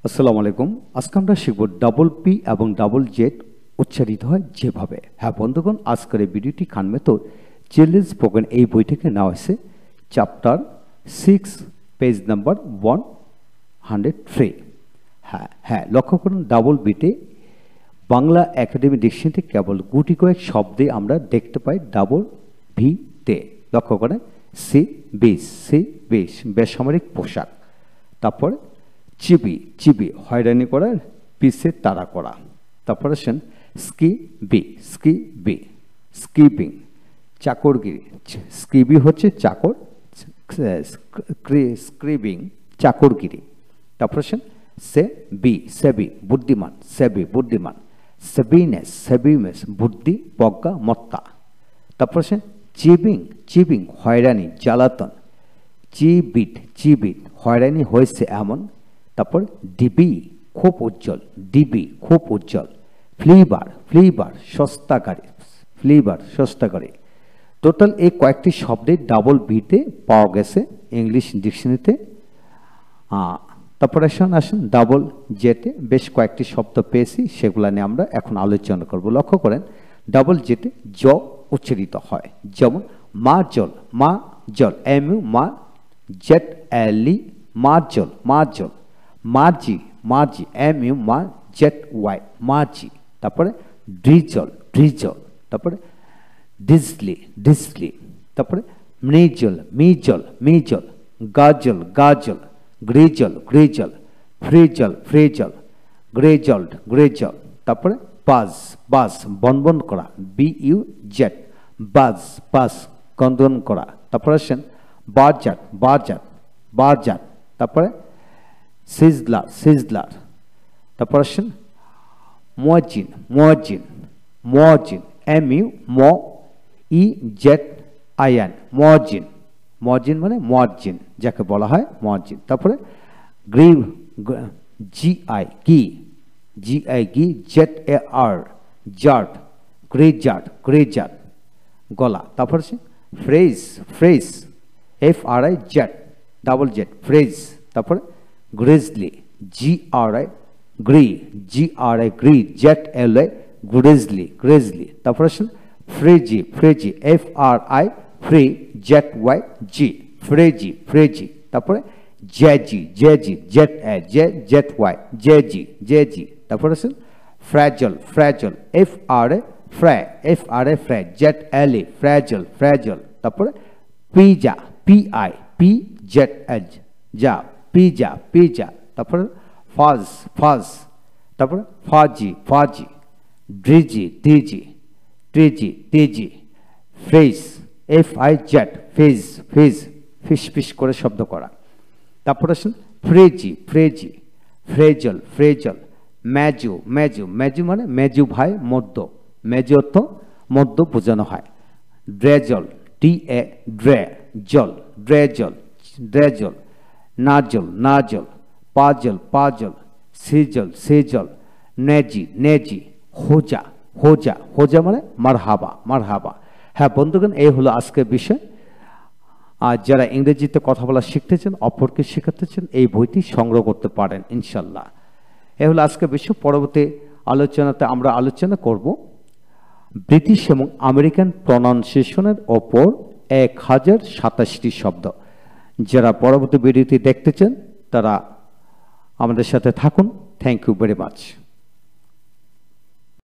আসসালামু আলাইকুম। আজকে আমরা শিখব ডাবল পি এবং ডাবল জেড উচ্চারিত হয় যেভাবে। হ্যাঁ বন্ধুগণ, আজকের এই ভিডিওটি খান মেথড চিলড্রেন্স স্পোকেন এই বই থেকে নেওয়া হয়েছে, চ্যাপ্টার 6 পেজ নাম্বার 103। হ্যাঁ লক্ষ্য করুন, ডাবল বিতে বাংলা একাডেমি ডিকশনারিতে কেবল গুটি কয়েক শব্দে আমরা দেখতে পাই ডাবল ভিতে। লক্ষ্য করেন, সি বিশ বেসামরিক পোশাক, তারপরে চিবি হয়রানি করা, পিসে তাড়া করা। তারপরে আসেন স্কিপিং চাকরগিরি, স্কিবি হচ্ছে চাকর, স্ক্রিবিং চাকরগিরি। তারপর আসেন সেবি বুদ্ধিমান, সেবিনেস বুদ্ধি প্রজ্ঞা মত্তা। তারপর আসেন চিবিং হয়রানি জ্বালাতন, চিবিট হয়রানি হয়েছে এমন। তারপর ডিবি খুব উজ্জ্বল, ফ্লিবার সস্তাকারী। টোটাল এই কয়েকটি শব্দে ডাবল বিতে পাওয়া গেছে ইংলিশ ডিকশনারিতে। তারপর আসেন ডাবল জেতে বেশ কয়েকটি শব্দ পেয়েছি, সেগুলা নিয়ে আমরা এখন আলোচনা করব। লক্ষ্য করেন, ডাবল জেতে জ উচ্চারিত হয়, যেমন মা জল এমইউ মা জেট এলি মার্জল, মার্জি এমইউ মা জেট ওয়াই মার্জি। তারপরে ড্রিজল, তারপরে ডিসলি, তারপরে মিজল, গাজল, গ্রিজল, ফ্রিজল, গ্রেজল। তারপরে বাস বনবন করা, বিইউ জেট বাস গন্ধন করা। তারপরে আসেন বারজাত, তারপরে সিজলার। তারপর আসেন মুয়াজ্জিন এমইউ ম ই জেড আইএন মুয়াজ্জিন মানে মুয়াজ্জিন, যাকে বলা হয় মুয়াজ্জিন। তারপরে জিআই গি জেড এ আর জার্ট, গ্রেজার্ট গলা। তারপর আছে frizz FRI Z double Z frizz. তারপরে grizzly GRI Z LI grizzly. তারপর আসেন ফ্রেজি FRI ফ্রি জেড ওয়াই জি ফ্রেজি। তারপরে জেজি জেড ওয়াই জেজি। তারপর আসেন ফ্র্যাজল FRI ফ্রাই জেড LI ফ্র্যাজল। তারপরে পিজা PI জেড এজ যা পিজা। তারপরে ফাজ, তারপরে ফাজি, ড্রিজি ফ্রেজ FI জেড ফিস করে শব্দ করা। তারপর আসেন ফ্রেজল, ম্যাজু মানে মেজু ভাই মেজু অর্থ মধ্য বোঝানো হয়। ড্রেজল ড্রেজল, নাজল, পাজল, সিজল, নেজি, হোজা মানে মারহাবা। হ্যাঁ বন্ধুগণ, এই হলো আজকের বিষয়। আর যারা ইংরেজিতে কথা বলা শিখতেছেন, অপরকে শেখাতেছেন, এই বইটি সংগ্রহ করতে পারেন ইনশাল্লাহ। এই হলো আজকের বিষয়। পরবর্তী আলোচনাতে আমরা আলোচনা করব ব্রিটিশ এবং আমেরিকান প্রনাউন্সিয়েশনের ওপর 1027টি শব্দ। যারা পরবর্তী ভিডিওটি দেখতে চান তারা আমাদের সাথে থাকুন। Thank you very much.